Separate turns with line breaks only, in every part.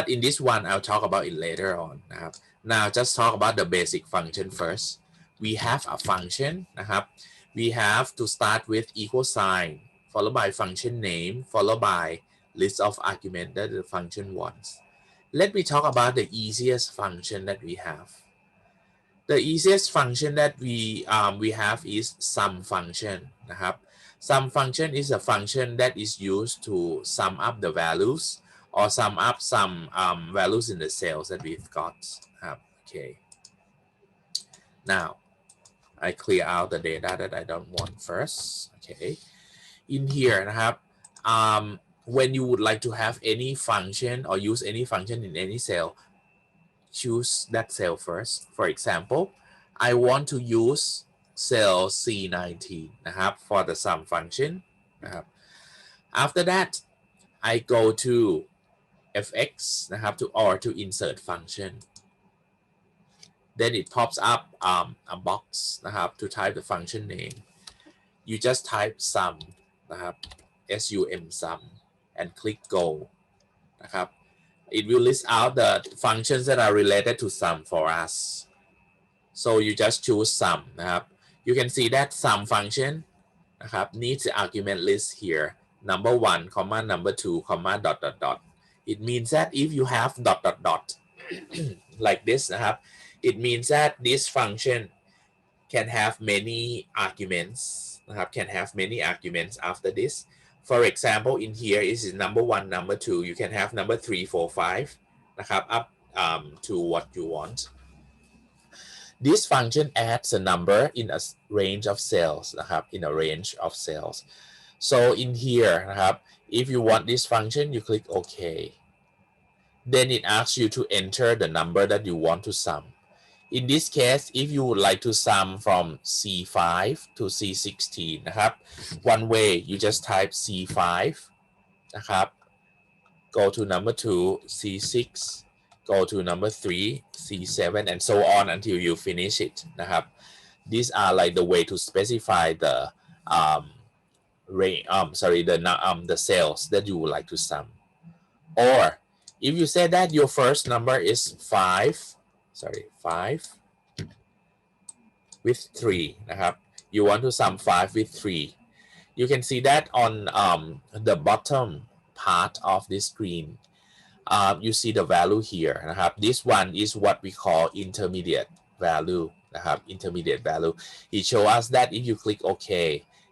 but in this one I'll talk about it later on นะครับ now just talk about the basic function first we have a function นะครับ we have to start with equal sign followed by function name followed by list of argument that the function wants. Let me talk about the easiest function that we have. The easiest function that we have is sum function นะครับ sum function is a function that is used to sum up the values or sum up some values in the cells that we've got ครับ okay now I clear out the data that I don't want first okay in here นะครับ when you would like to have any function or use any function in any cell choose that cell first for example I want to use cell C19 นะครับ for the sum function นะครับ after that I go to fx นะครับ to insert function then it pops up a box นะครับ to type the function name you just type sum นะครับ sum and click go นะครับ it will list out the functions that are related to sum for us so you just choose sum นะครับ you can see that sum function นะครับ needs the argument list here number 1 comma number 2 comma dot dot dot it means that if you have dot dot dot like this นะครับ it means that this function can have many arguments นะครับ can have many arguments after this for example in here is number 1 number 2 you can have number 3 4 5 นะครับ up to what you want this function adds a number in a range of cells นะครับ in a range of cells so in here นะครับ if you want this function you click OK then it asks you to enter the number that you want to sum in this case if you would like to sum from C5 to C16 นะครับ one way you just type C5 นะครับ go to number 2 C6 go to number 3 C7 and so on until you finish it นะครับ these are like the way to specify the the cells that you would like to sum or if you say that your first number is 5 with 3 นะครับ you want to sum 5 with 3 you can see that on the bottom part of this screen you see the value here นะครับ this one is what we call intermediate value นะครับ intermediate value it shows us that if you click OK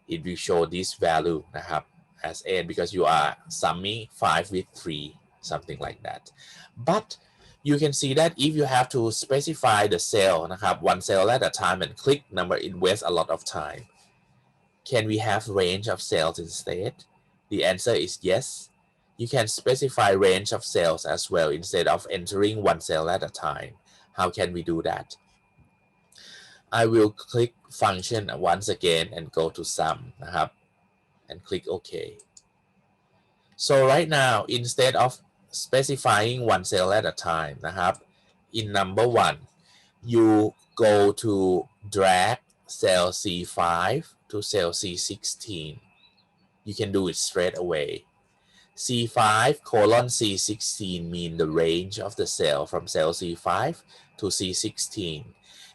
it will show this value นะครับ as 8 because you are summing 5 with 3 something like that but you can see that if you have to specify the cell นะครับ one cell at a time and click number it wastes a lot of time can we have range of cells instead the answer is yes you can specify range of cells as well instead of entering one cell at a time how can we do that I will click function once again and go to sum นะครับ and click OK so right now instead of specifying one cell at a time นะครับ in number 1 you go to drag cell C5 to cell C16 you can do it straight away C5 colon C16 mean the range of the cell from cell C5 to C16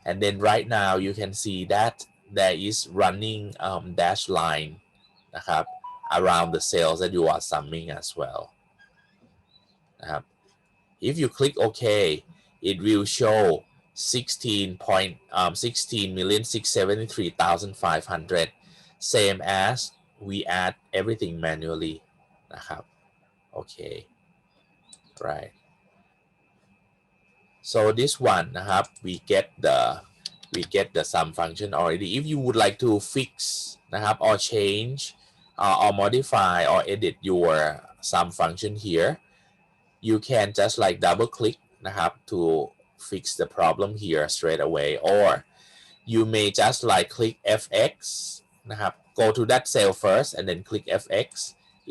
and then right now you can see that there is running dash line นะครับ around the cells that you are summing as well นะครับ if you click OK it will show 16,673,500 same as we add everything manually นะครับ okay right so this one นะครับ we get the sum function already if you would like to fix นะครับ or change or modify or edit your sum function here you can just like double click นะครับ to fix the problem here straight away or you may just like click fx นะครับ go to that cell first and then click fx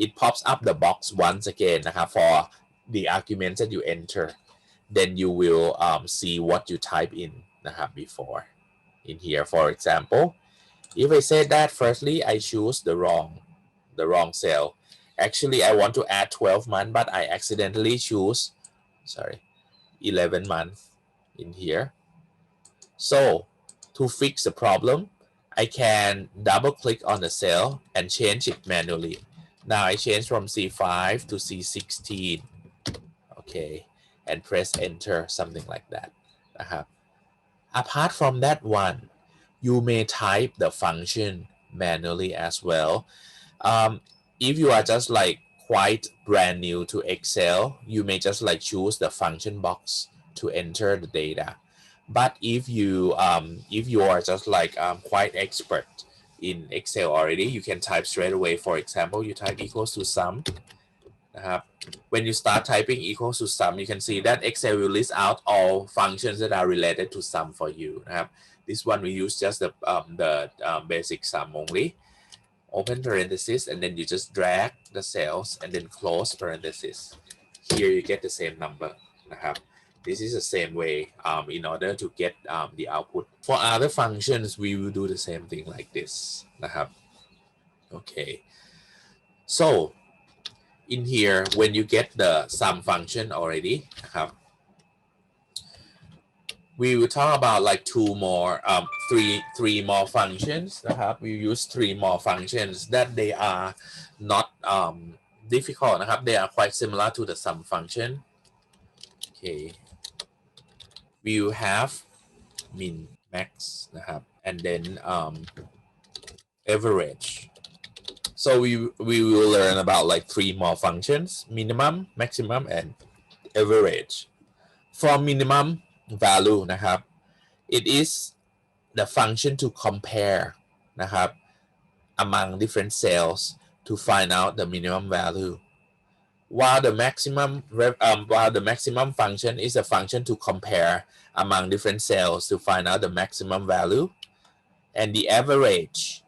it pops up the box once again นะครับ for the arguments that you enter then you will see what you type in นะครับ before in here for example if I say that firstly I choose the wrong cell actually I want to add 12 months but I accidentally choose sorry, 11 months in here. So to fix the problem, I can double click on the cell and change it manually. Now I change from C5 to C16. Okay, and press enter, something like that. Apart from that one, you may type the function manually as well. If you are just like quite brand new to Excel, you may just like choose the function box to enter the data. But if you are just like quite expert in Excel already, you can type straight away. For example, you type equals to sum. When you start typing equals to sum, you can see that Excel will list out all functions that are related to sum for you. This one we use just the basic sum only. Open parenthesis and then you just drag the cells and then close parenthesis. Here you get the same number. This is the same way in order to get the output. For other functions, we will do the same thing like this. Okay. So in here, when you get the sum function already, we will talk about like three more functions. We use three more functions that they are not difficult. They are quite similar to the sum function. Okay, we will have min, max, and then average. So we will learn about like three more functions: minimum, maximum, and average. For minimum value, it is the function to compare among different cells to find out the minimum value, while the maximum function is a function to compare among different cells to find out the maximum value, and the average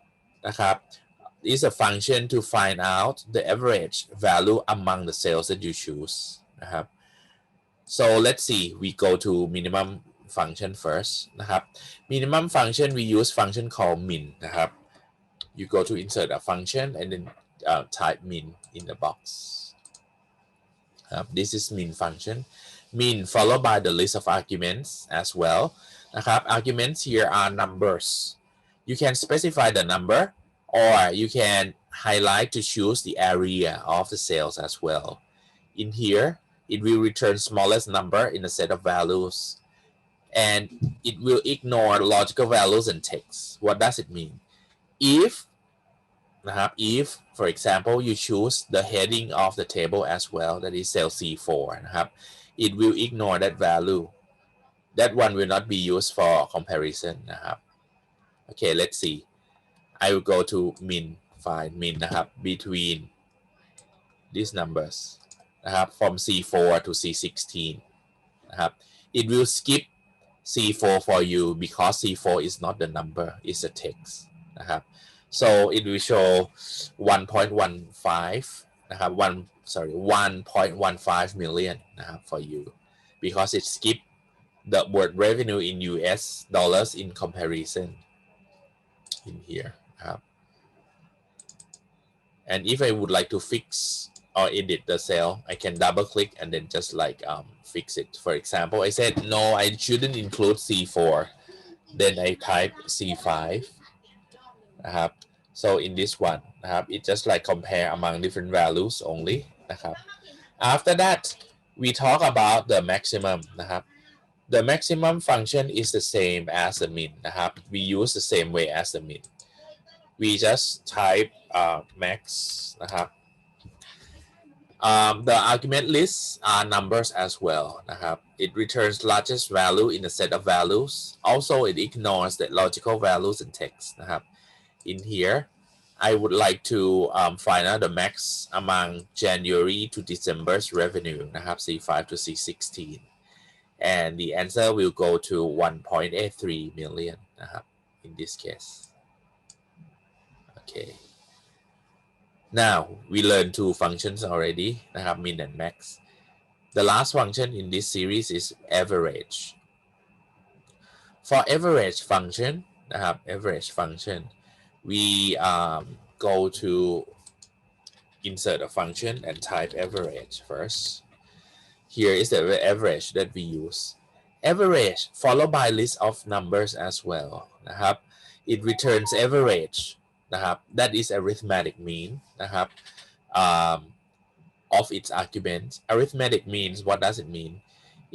is a function to find out the average value among the cells that you choose. So let's see, we go to minimum function first. Minimum function, we use function called min. You go to insert a function and then type min in the box. This is min function. Min followed by the list of arguments as well. Arguments here are numbers. You can specify the number or you can highlight to choose the area of the cells as well. In here, it will return smallest number in a set of values. And it will ignore logical values and text. What does it mean? If, for example, you choose the heading of the table as well, that is cell C4, it will ignore that value. That one will not be used for comparison. Okay, let's see. I will go to min, find min between these numbers from C4 to C16. It will skip C4 for you because C4 is not the number, it's a text. So it will show 1.15 1.15 million for you because it skipped the word revenue in US dollars in comparison in here. And if I would like to fix or edit the cell, I can double click and then just like fix it. For example, I said no, I shouldn't include C4. Then I type C5. So in this one, it just like compare among different values only. After that, we talk about the maximum. The maximum function is the same as the min. We use the same way as the min. We just type max. The argument lists are numbers as well. It returns largest value in a set of values. Also, it ignores the logical values and text. In here, I would like to find out the max among January to December's revenue, C5 to C16. And the answer will go to 1.83 million in this case. Okay. Now, we learned two functions already, min and max. The last function in this series is average. For average function, we go to insert a function and type average first. here is the average that we use average followed by list of numbers as well นะครับ it returns average นะครับ that is arithmetic mean นะครับ um, of its arguments arithmetic means what does it mean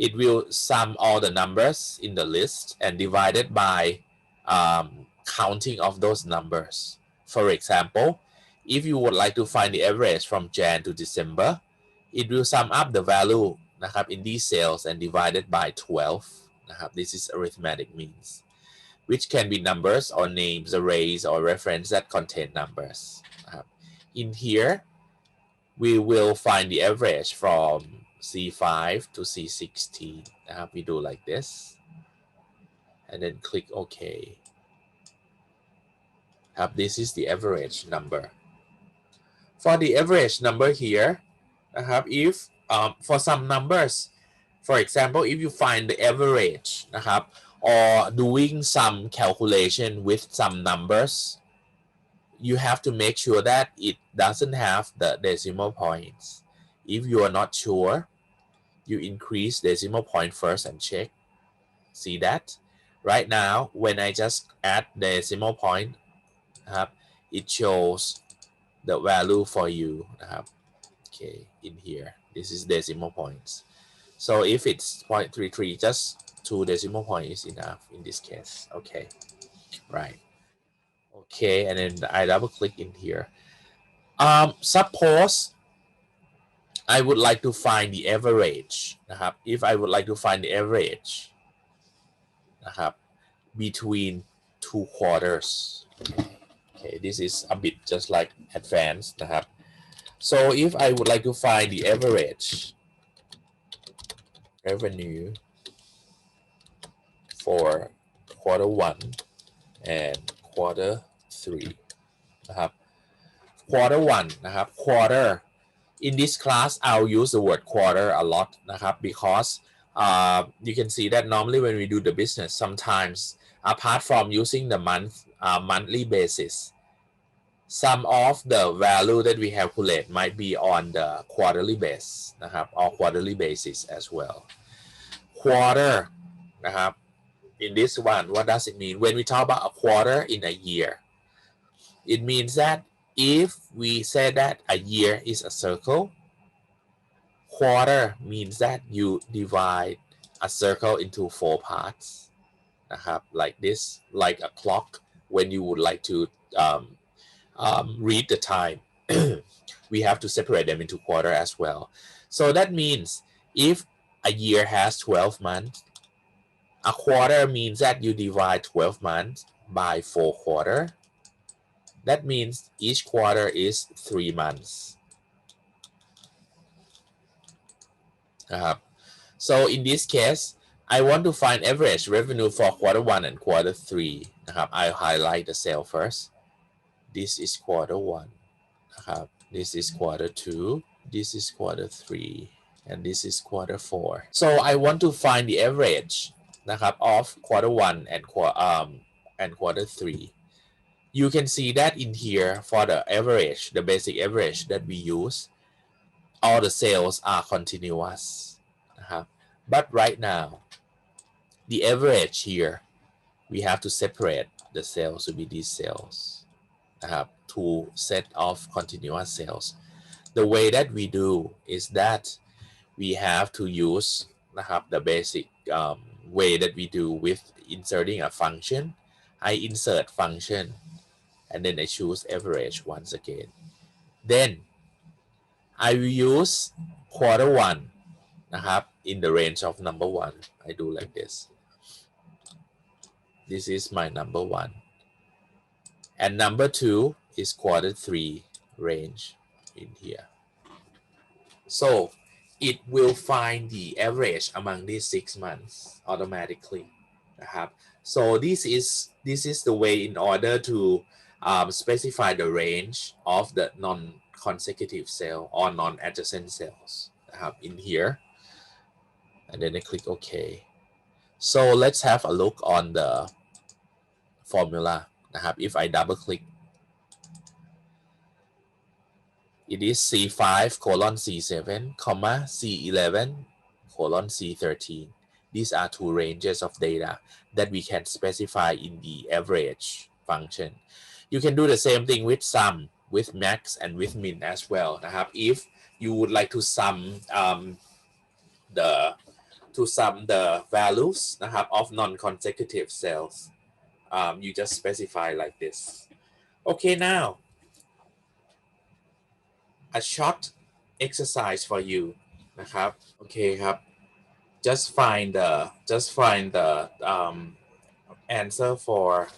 it will sum all the numbers in the list and divide it by counting of those numbers for example if you would like to find the average from Jan to December it will sum up the value นะครับ in these cells and divided by 12 นะครับ this is arithmetic means which can be numbers or names arrays or reference that contain numbers นะครับ in here we will find the average from C5 to C16 นะครับ we do like this and then click OK ครับ this is the average number for the average number here นะครับ if for some numbers for example if you find the average นะครับ or doing some calculation with some numbers you have to make sure that it doesn't have the decimal points if you are not sure you increase decimal point first and check see that right now when I just add decimal point นะครับ it shows the value for you นะครับ okay in here this is decimal points so if it's 0.33 just 2 decimal point is enough in this case okay right okay and then I double click in here suppose I would like to find the average นะครับ if I would like to find the average นะครับ between 2 quarters okay this is a bit just like advanced นะครับ so if I would like to find the average revenue for quarter 1 and quarter 3 นะครับ quarter 1 นะครับ quarter in this class I'll use the word quarter a lot นะครับ because you can see that normally when we do the business sometimes apart from using the monthly basis some of the value that we calculate might be on the quarterly base นะครับ or quarterly basis as well quarter นะครับ in this one what does it mean when we talk about a quarter in a year it means that if we say that a year is a circle quarter means that you divide a circle into 4 parts นะครับ like this like a clock when you would like to read the time we have to separate them into quarter as well so that means if a year has 12 months a quarter means that you divide 12 months by 4 quarter that means each quarter is 3 months so in this case I want to find average revenue for quarter 1 and quarter 3 นะครับ I'll highlight the cell first this is quarter 1 นะครับ this is quarter 2 this is quarter 3 and this is quarter 4 so I want to find the average นะครับ of quarter 1 and quarter 3 you can see that in here for the average the basic average that we use all the cells are continuous นะครับ but right now the average here we have to separate the cells to be these cells นะครับ two set of continuous cells the way that we do is that we have to use นะครับ the basic way that we do with inserting a function I insert function and then I choose average once again then I will use quarter 1 นะครับ in the range of number 1 I do like this this is my number 1 and number 2 is quarter 3 range in here so it will find the average among these 6 months automatically นะครับ so this is the way in order to specify the range of the non-consecutive cell or non-adjacent cells นะครับ in here and then I click OK so let's have a look on the formula นะครับ if I double click it is C5 colon C7 comma C11 colon C13. These are two ranges of data that we can specify in the average function. You can do the same thing with sum, with max, and with min as well. If you would like to sum the values of non-consecutive cells, you just specify like this. Okay, now a short exercise for you okay just find the answer for.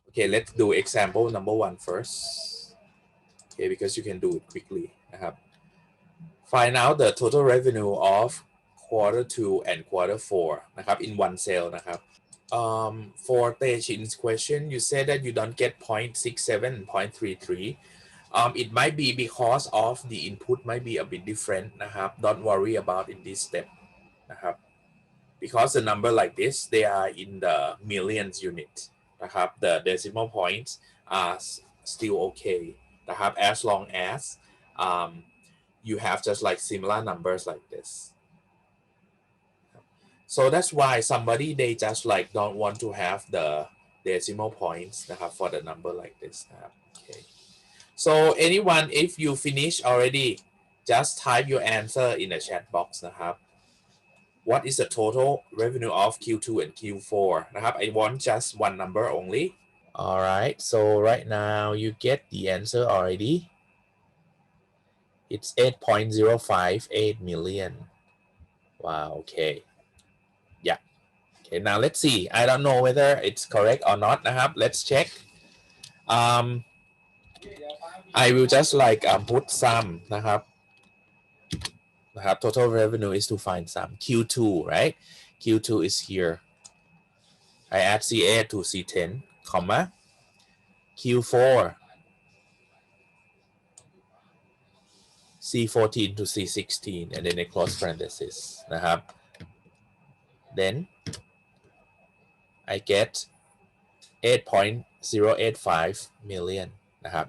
Okay, let's do example number 1 first. Okay, because you can do it quickly. Find out the total revenue of quarter 2 and quarter 4 in one cell. For Tae-Shin's question, you said that you don't get 0.67 and 0.33. It might be because of the input might be a bit different. Don't worry about in this step. Because the number like this, they are in the millions unit. The decimal points are still okay. As long as you have just like similar numbers like this. So that's why somebody, they just like don't want to have the decimal points for the number like this. Okay. So anyone, if you finish already, just type your answer in the chat box. What is the total revenue of Q2 and Q4? I want just one number only. All right. So right now you get the answer already. It's 8.058 million. Wow. Okay. Yeah. Okay. Now let's see. I don't know whether it's correct or not. Let's check. I will just like put some. Total revenue is to find some. Q2, right? Q2 is here. I add C8 to C10, comma. Q4, C14 to C16, and then a close parenthesis. Then I get 8.085 million.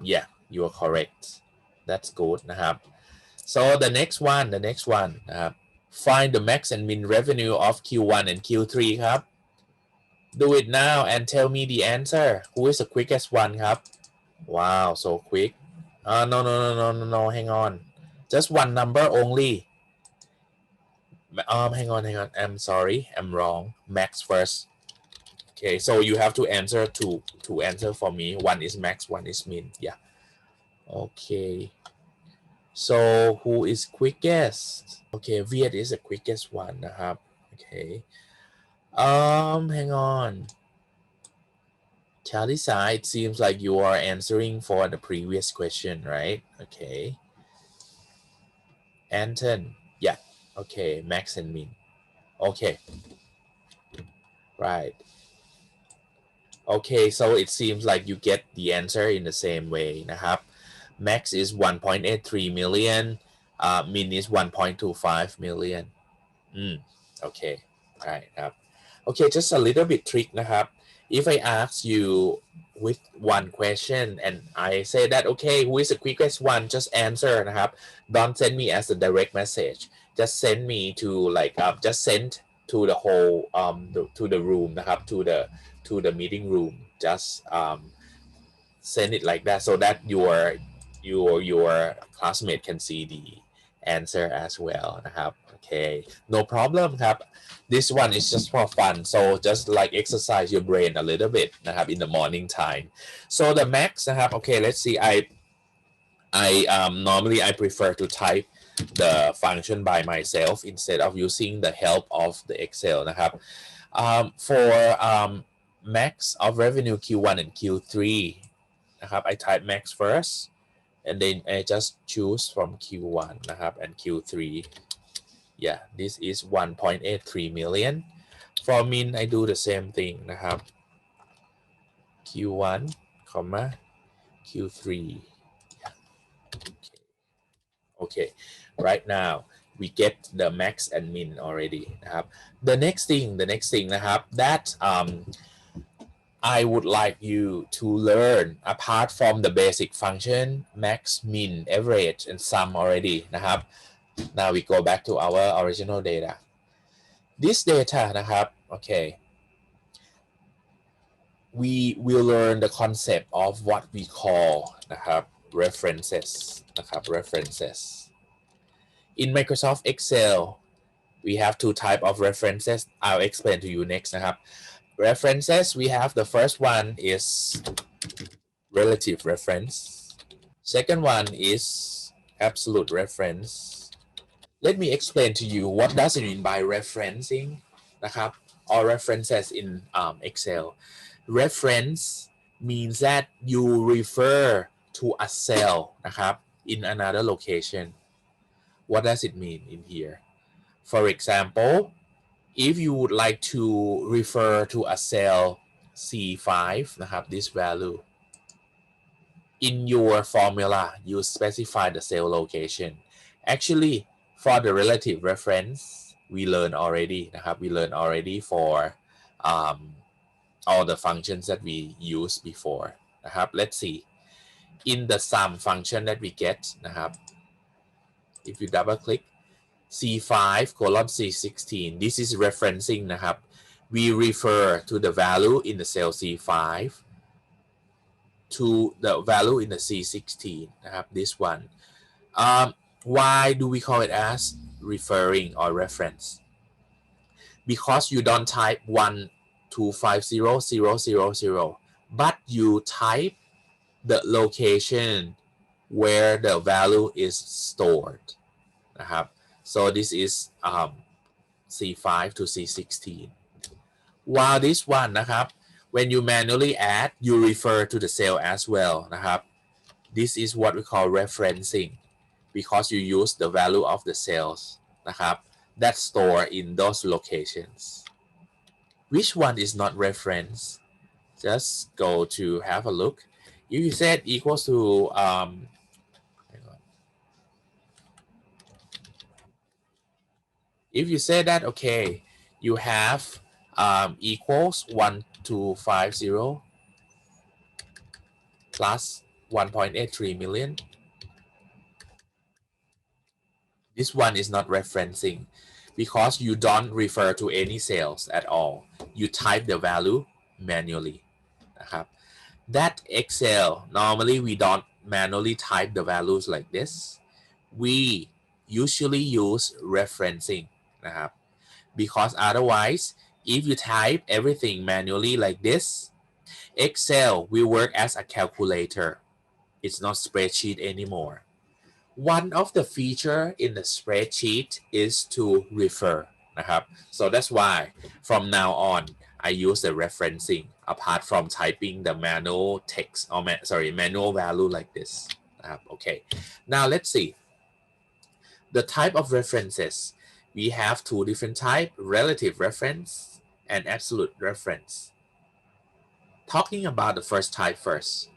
Yeah, you are correct. That's good. So the next one. Find the max and min revenue of Q1 and Q3. Do it now and tell me the answer. Who is the quickest one? Wow, so quick. No, hang on. Just one number only. Hang on. I'm sorry. I'm wrong. Max first. Okay, so you have to answer two answer for me. One is max, one is min. Yeah. Okay. So who is quickest? Okay, Viet is the quickest one. Okay. Hang on. Chalisa, it seems like you are answering for the previous question, right? Okay. Anton, yeah. Okay, max and min. Okay. Right. Okay, so it seems like you get the answer in the same way. Max is 1.83 million. Min is 1.25 million. Okay. Right. Okay, just a little bit trick. If I ask you with one question and I say that, okay, who is the quickest one, just answer. Don't send me as a direct message. Just send me to like just send to the whole to the room. To the meeting room. Just send it like that so that your classmate can see the answer as well. Okay, no problem. This one is just for fun, so just like exercise your brain a little bit in the morning time. So the max okay, let's see. I normally I prefer to type the function by myself instead of using the help of the Excel. For max of revenue Q1 and Q3, I type max first, and then I just choose from Q1 and Q3. Yeah, this is 1.83 million. For min, I do the same thing. Q1, comma, Q3. Yeah. Okay, right now we get the max and min already. The next thing that I would like you to learn, apart from the basic function, max, min, average, and sum already. Now we go back to our original data. This data นะครับ okay, we will learn the concept of what we call นะครับ references นะครับ references. In Microsoft Excel we have two type of references. I'll explain to you next นะครับ references, we have the first one is relative reference. Second one is absolute reference. Let me explain to you what does it mean by referencing นะครับ or references in Excel. Reference means that you refer to a cell นะครับ in another location. What does it mean in here? For example, if you would like to refer to a cell C5 นะครับ this value, in your formula you specify the cell location. Actually, for the relative reference we learned already นะครับ we learned already for all the functions that we used before นะครับ let's see in the sum function that we get นะครับ if you double click C5 colon C16, this is referencing นะครับ we refer to the value in the cell C5 to the value in the C16 นะครับ this one. Why do we call it as referring or reference? Because you don't type 1250000, but you type the location where the value is stored นะครับ so this is C5 to C16. While this one นะครับ when you manually add you refer to the cell as well นะครับ this is what we call referencing because you use the value of the cells นะครับ that store in those locations. Which one is not reference? Just go to have a look. If you set equals to if you say that, okay, you have equals 1250 plus 1.83 million. This one is not referencing because you don't refer to any cells at all. You type the value manually นะครับ that Excel normally we don't manually type the values like this. We usually use referencing นะครับ because otherwise if you type everything manually like this, Excel will work as a calculator. It's not spreadsheet anymore. One of the feature in the spreadsheet is to refer นะครับ so that's why from now on I use the referencing apart from typing the manual text or manual value like this นะครับ okay, now let's see the type of references. We have two different types, relative reference and absolute reference. Talking about the first type first,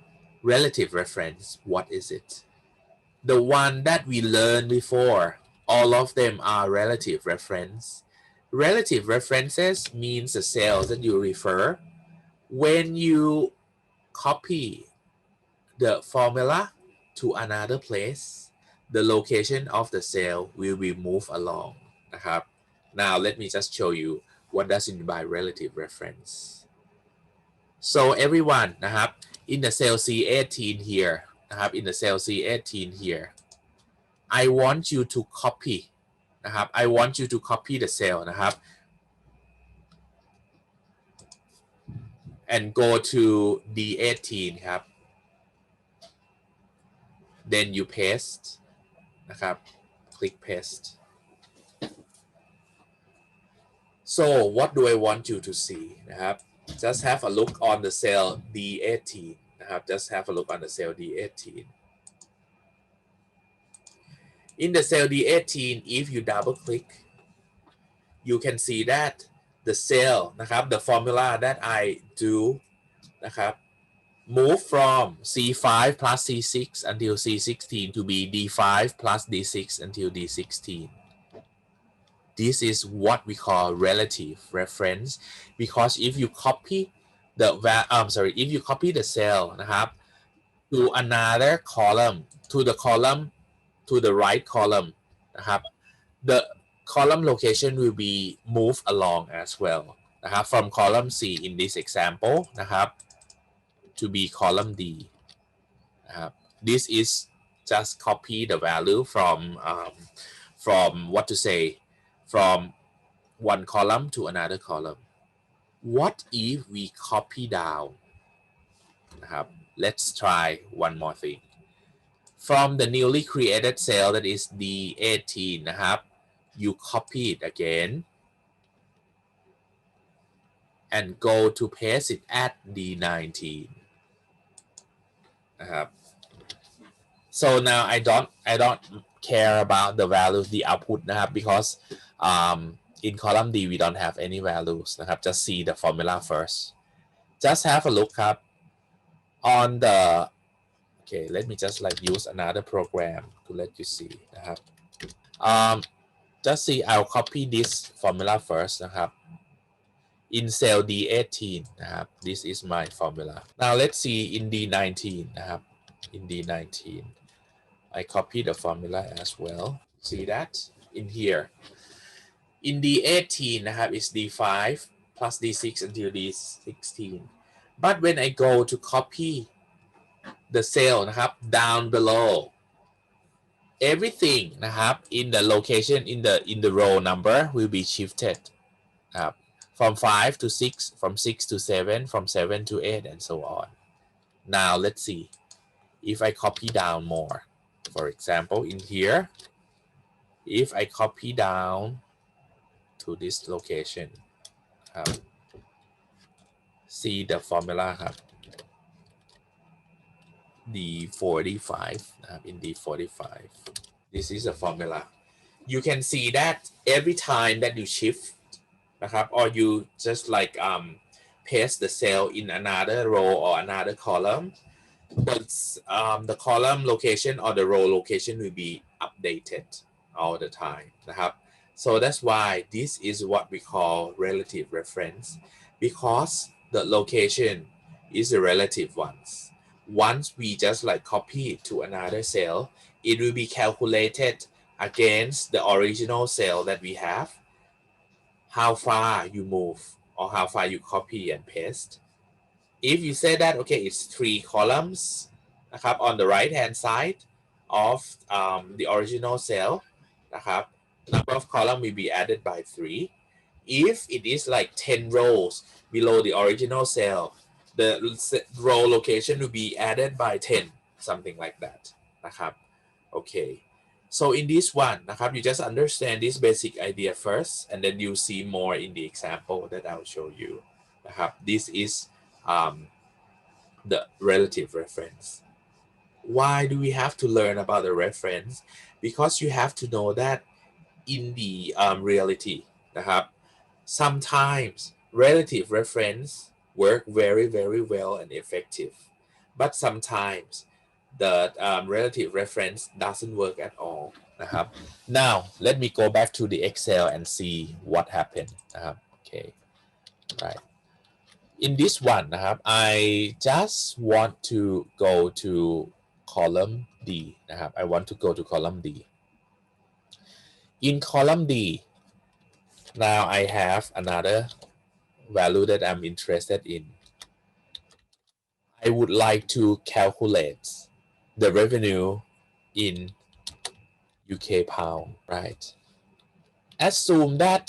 relative reference, what is it? The one that we learned before, all of them are relative reference. Relative references means the cells that you refer. When you copy the formula to another place, the location of the cell will be moved along นะครับ Now let me just show you what does it mean by relative reference. So everyone นะครับ in the cell C18 here นะครับ in the cell C18 here I want you to copy นะครับ I want you to copy the cell นะครับ and go to D18 ครับ then you paste นะครับ click paste. So what do I want you to see นะครับ just have a look on the cell D18 นะครับ just have a look on the cell D18. In the cell D18 if you double click you can see that the cell นะครับ the formula that I do นะครับ move from C5 plus C6 until C16 to be D5 plus D6 until D16. This is what we call relative reference because if you copy the if you copy the cell นะครับ to another column to the right column นะครับ the column location will be moved along as well นะครับ from column C in this example นะครับ to be column D นะครับ this is just copy the value from what to say from one column to another column. What if we copy down นะครับ let's try one more thing from the newly created cell that is D18 นะครับ you copy it again and go to paste it at D19 นะครับ so now I don't care about the value the output นะครับ because in column D we don't have any values นะครับ just see the formula first just have a look ครับ on the okay let me just like use another program to let you see นะครับ just see I'll copy this formula first นะครับ in cell D18 นะครับ this is my formula now let's see in D19 นะครับ in D19 I copy the formula as well see that in here in D18 นะครับ is D5 plus D6 until D16 but when I go to copy the cell นะครับ down below everything นะครับ in the location in the row number will be shifted นะครับ from 5 to 6 from 6 to 7 from 7 to 8 and so on now let's see if I copy down more for example in here if I copy down to this location ครับ see the formula ครับ D45 นะครับ in D45 this is the formula you can see that every time that you shift นะครับ or you just like paste the cell in another row or another column but the column location or the row location will be updated all the time นะครับ so that's why this is what we call relative reference because the location is the relative ones once we just like copy it to another cell it will be calculated against the original cell that we have how far you move or how far you copy and paste if you say that okay it's 3 columns นะครับ on the right hand side of the original cell นะครับ number of column will be added by 3 if it is like 10 rows below the original cell the row location will be added by 10 something like that นะครับ okay so in this one นะครับ you just understand this basic idea first and then you see more in the example that I'll show you นะครับ this is the relative reference why do we have to learn about the reference because you have to know that in the reality นะครับ sometimes relative reference work very very well and effective but sometimes the relative reference doesn't work at all นะครับ now let me go back to the Excel and see what happened นะครับ okay right in this one นะครับ I just want to go to column D นะครับ I want to go to column D in column D now I have another value that I'm interested in I would like to calculate the revenue in UK pound right assume that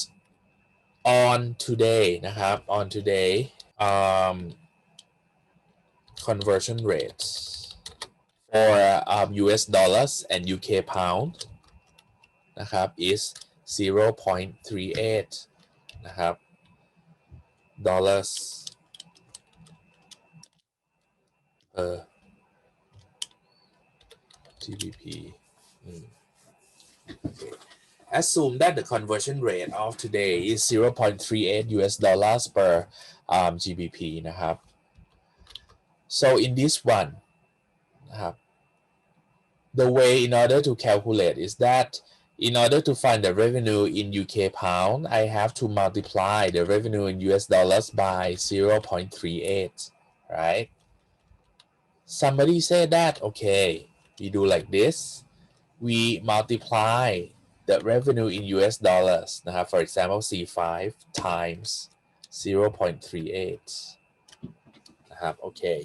on today นะครับ on today conversion rates for US dollars and UK pound นะครับ is 0.38 นะครับ dollars per GBP okay. Assume that the conversion rate of today is 0.38 US dollars per GBP นะครับ so in this one นะครับ the way in order to calculate is that in order to find the revenue in UK pound I have to multiply the revenue in US dollars by 0.38 right somebody said that okay we do like this we multiply the revenue in US dollars นะครับ for example C5 times 0.38 นะครับ okay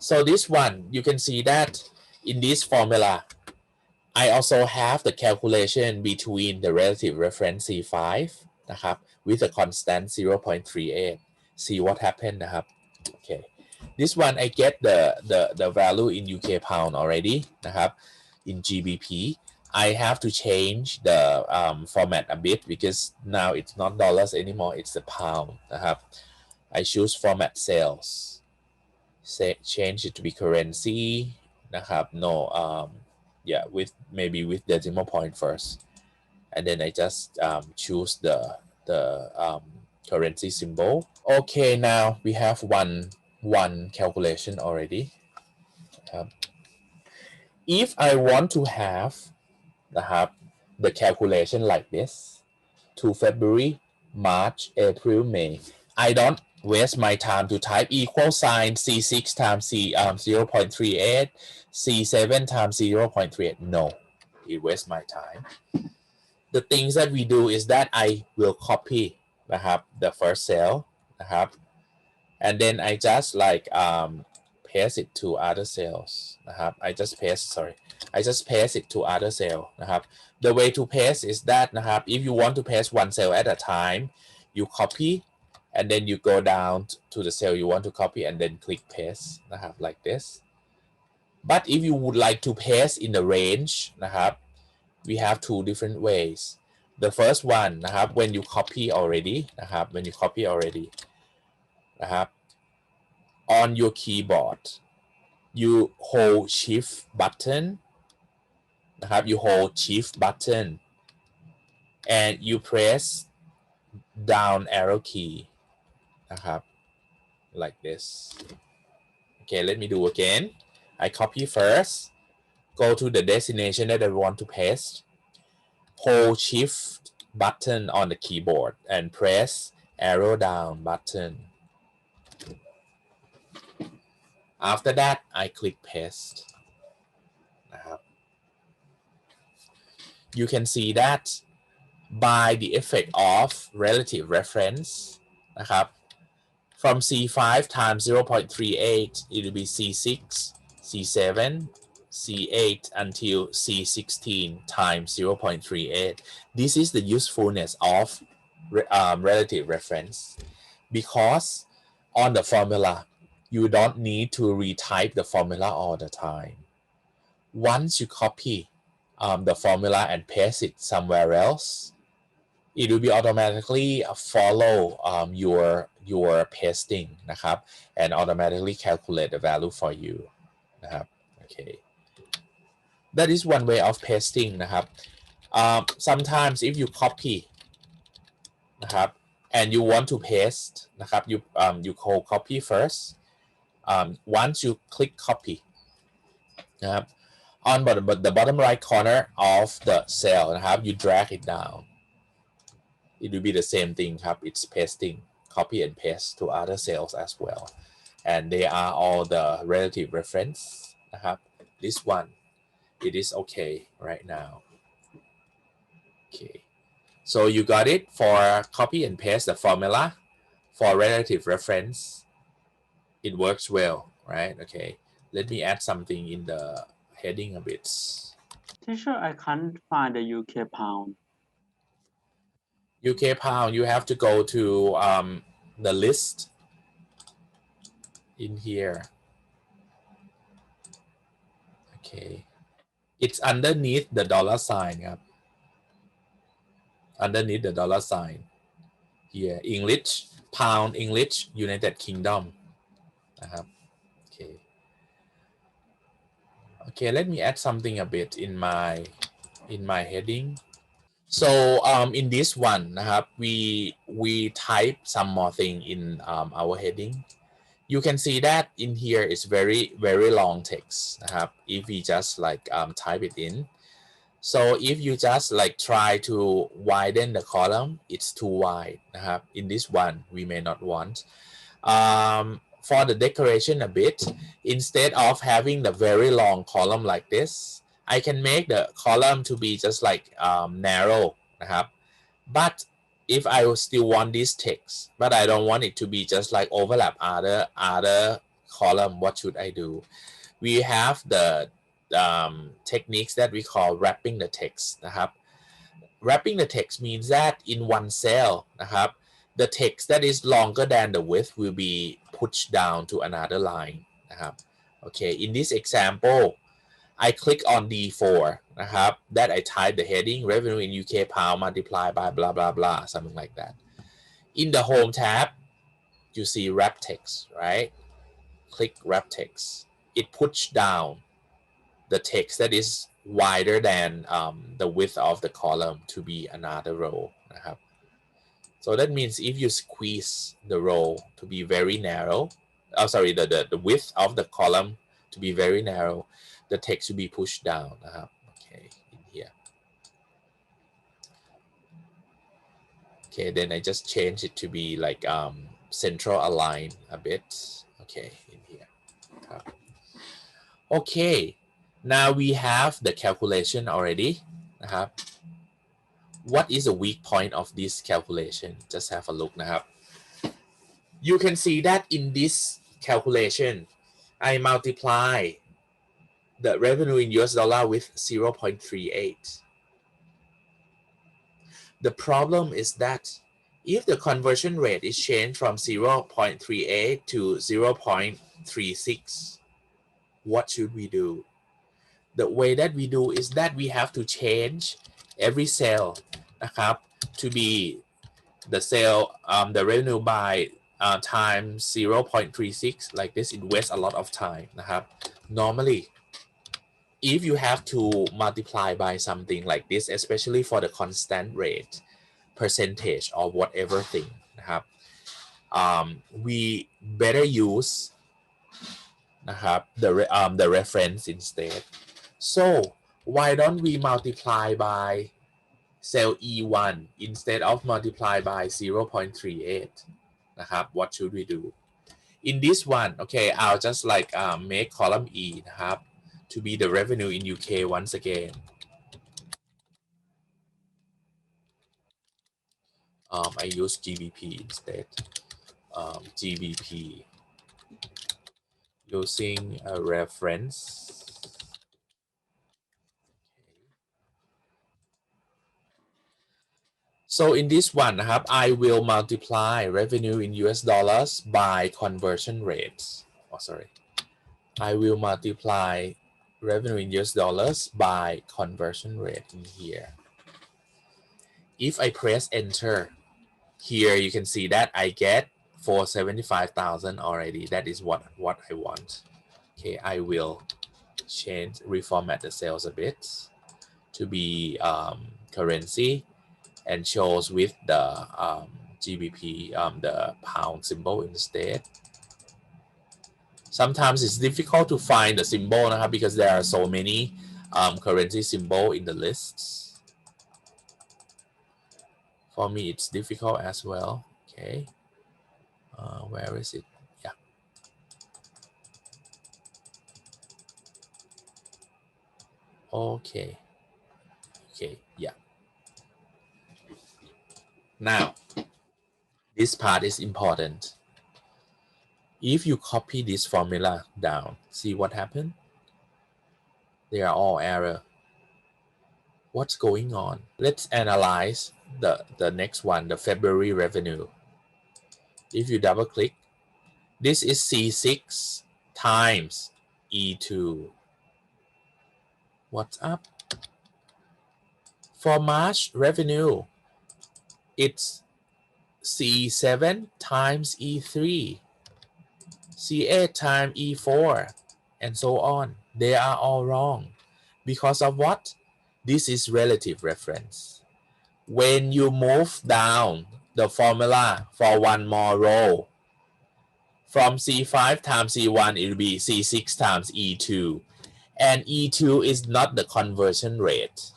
so this one you can see that in this formula I also have the calculation between the relative reference C5 นะครับ with a constant 0.38 see what happened นะครับ okay this one I get the value in UK pound already นะครับ in GBP I have to change the format a bit because now it's not dollars anymore it's the pound นะครับ I choose format cells say change it to be currency นะครับ no yeah with maybe with decimal point first and then I just choose the currency symbol okay now we have one calculation already if I want to have นะครับ the calculation like this to February March April May I don't waste my time to type equal sign C6 times C 0.38 C7 times 0.38 no it wastes my time the things that we do is that I will copy นะครับ the first cell นะครับ and then I just like paste it to other cells นะครับ I just paste it to other cell นะครับ the way to paste is that นะครับ if you want to paste one cell at a time you copy and then you go down to the cell you want to copy and then click paste นะครับ like this but if you would like to paste in the range นะครับ we have two different ways the first one นะครับ when you copy already นะครับ when you copy already นะครับ on your keyboard you hold shift button นะครับ you hold shift button and you press down arrow key นะครับ like this okay let me do again I copy first go to the destination that I want to paste hold shift button on the keyboard and press arrow down button after that I click paste นะครับ you can see that by the effect of relative reference นะครับ from C5 times 0.38 it will be C6 C7 C8 until C16 times 0.38 this is the usefulness of relative reference because on the formula you don't need to retype the formula all the time once you copy the formula and paste it somewhere else it will be automatically follow your pasting นะครับ and automatically calculate the value for you นะครับ okay that is one way of pasting นะครับ sometimes if you copy นะครับ and you want to paste นะครับ you copy first once you click copy นะครับ on the bottom right corner of the cell นะครับ you drag it down it will be the same thing ครับ it's pasting copy and paste to other cells as well and they are all the relative reference นะครับ this one it is okay right now okay so you got it for copy and paste the formula for relative reference it works well right okay let me add something in the heading a bit
Teacher, I can't find the UK pound.
UK pound you have to go to the list in here okay it's underneath the dollar sign ครับ underneath the dollar sign here English pound English United Kingdom นะครับ okay okay let me add something a bit in my heading so in this one นะครับ we type some more thing in our heading you can see that in here is very long text นะครับ if we just like type it in so if you just like try to widen the column it's too wide นะครับ in this one we may not want for the decoration a bit instead of having the very long column like this I can make the column to be just like narrow นะครับ but if I still want this text but I don't want it to be just like overlap other column, what should I do? We have the techniques that we call wrapping the text นะครับ wrapping the text means that in one cell นะครับ the text that is longer than the width will be pushed down to another line นะครับ okay, in this example I click on D4 นะครับ that I type the heading revenue in UK pound multiplied by blah blah blah, something like that. In the home tab you see wrap text, right? Click wrap text. It pushes down the text that is wider than the width of the column to be another row นะครับ so that means if you squeeze the row to be very narrow, sorry, the width of the column to be very narrow, the text should be pushed down นะครับ okay, in here. Okay, then I just change it to be like central align a bit. Okay, in here. Okay, now we have the calculation already นะครับ what is the weak point of this calculation? Just have a look นะครับ you can see that in this calculation I multiply the revenue in US dollar with 0.38. The problem is that if the conversion rate is changed from 0.38 to 0.36, what should we do? The way that we do is that we have to change every cell นะครับ to be the cell the revenue by times 0.36 like this. It wastes a lot of time นะครับ normally if you have to multiply by something like this, especially for the constant rate percentage or whatever thing นะครับ we better use นะครับ the reference instead. So why don't we multiply by cell E1 instead of multiply by 0.38 นะครับ what should we do? In this one, okay, I'll just like make column E นะครับ to be the revenue in UK once again. I use GBP instead. GBP using a reference. So in this one นะครับ I will multiply revenue in US dollars by conversion rates. Oh, sorry. I will multiply revenue in US dollars by conversion rate in here. If I press enter, here you can see that I get 475,000 already. That is what I want. Okay, I will change, reformat the cells a bit to be currency and shows with the GBP, the pound symbol instead. Sometimes it's difficult to find the symbol นะครับ because there are so many currency symbol in the lists. For me, it's difficult as well. Okay, where is it? Yeah. Okay. Okay. Yeah. Now, this part is important. If you copy this formula down, see what happened? They are all error. What's going on? Let's analyze the next one, the February revenue. If you double click, this is C6 times E2. What's up? For March revenue, it's C7 times E3, C8 times E4, and so on. They are all wrong. Because of what? This is relative reference. When you move down the formula for one more row, from C5 times C1, it will be C6 times E2. And E2 is not the conversion rate.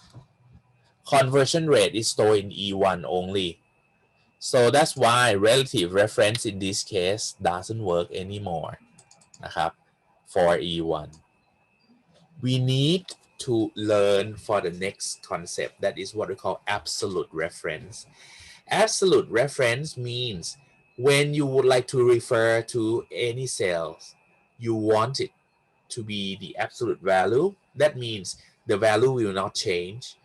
Conversion rate is stored in E1 only. So that's why relative reference in this case doesn't work anymore นะครับ for E1. We need to learn for the next concept that is what we call absolute reference. Absolute reference means when you would like to refer to any cells, you want it to be the absolute value. That means the value will not change.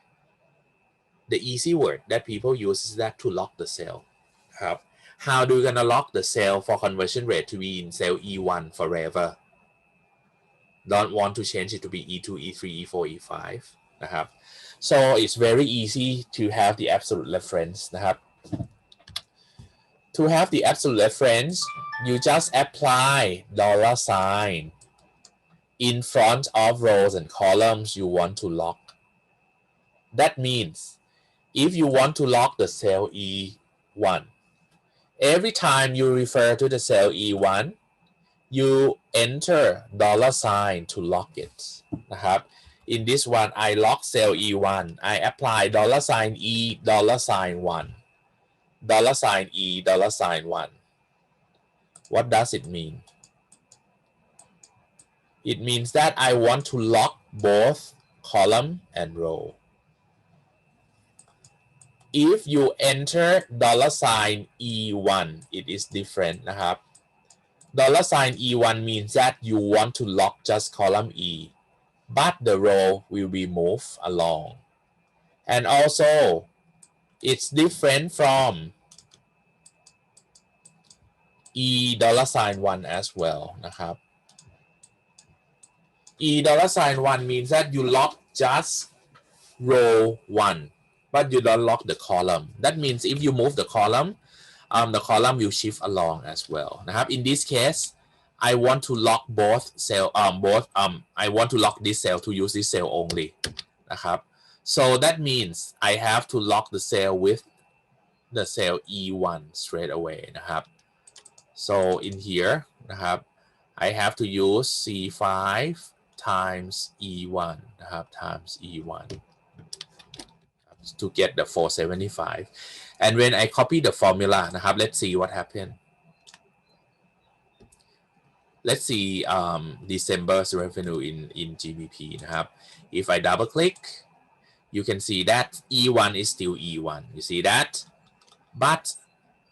The easy word that people use is that to lock the cell. ครับ How do you gonna lock the cell for conversion rate to be in cell E1 forever? Don't want to change it to be E2, E3, E4, E5 นะครับ so it's very easy to have the absolute reference นะครับ to have the absolute reference you just apply dollar sign in front of rows and columns you want to lock. That means if you want to lock the cell E1, every time you refer to the cell E1 you enter dollar sign to lock it นะครับ in this one I lock cell E1 I apply dollar sign E dollar sign 1 dollar sign E dollar sign 1 what does it mean? It means that I want to lock both column and row. If you enter dollar sign E1 it is different นะครับ dollar sign E1 means that you want to lock just column E but the row will be moved along and also it's different from E dollar sign 1 as well นะครับ E dollar sign 1 means that you lock just row 1 but you don't lock the column. That means if you move the column will shift along as well นะครับ in this case I want to lock both cell I want to lock this cell to use this cell only นะครับ so that means I have to lock the cell with the cell E1 straight away นะครับ so in here นะครับ I have to use C5 times E1 นะครับ times E1 to get the 475 and when I copy the formula นะครับ let's see what happened. Let's see December's revenue in GBP นะครับ if I double click you can see that E1 is still E1 you see that but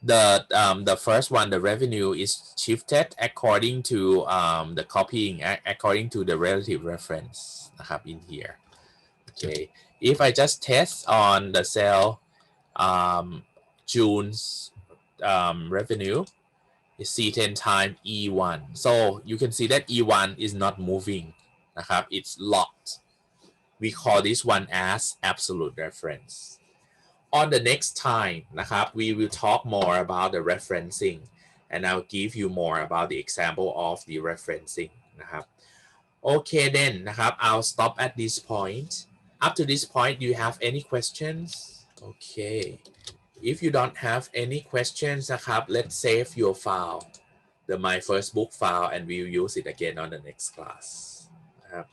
the first one the revenue is shifted according to the copying according to the relative reference นะครับ in here okay if I just test on the cell June's revenue is C10 times E1 so you can see that E1 is not moving นะครับ it's locked we call this one as absolute reference. On the next time นะครับ we will talk more about the referencing and I'll give you more about the example of the referencing นะครับ okay then นะครับ I'll stop at this point. Up to this point do you have any questions? Okay if you don't have any questions นะครับ let's save your file the my first book file and we'll use it again on the next class นะครับ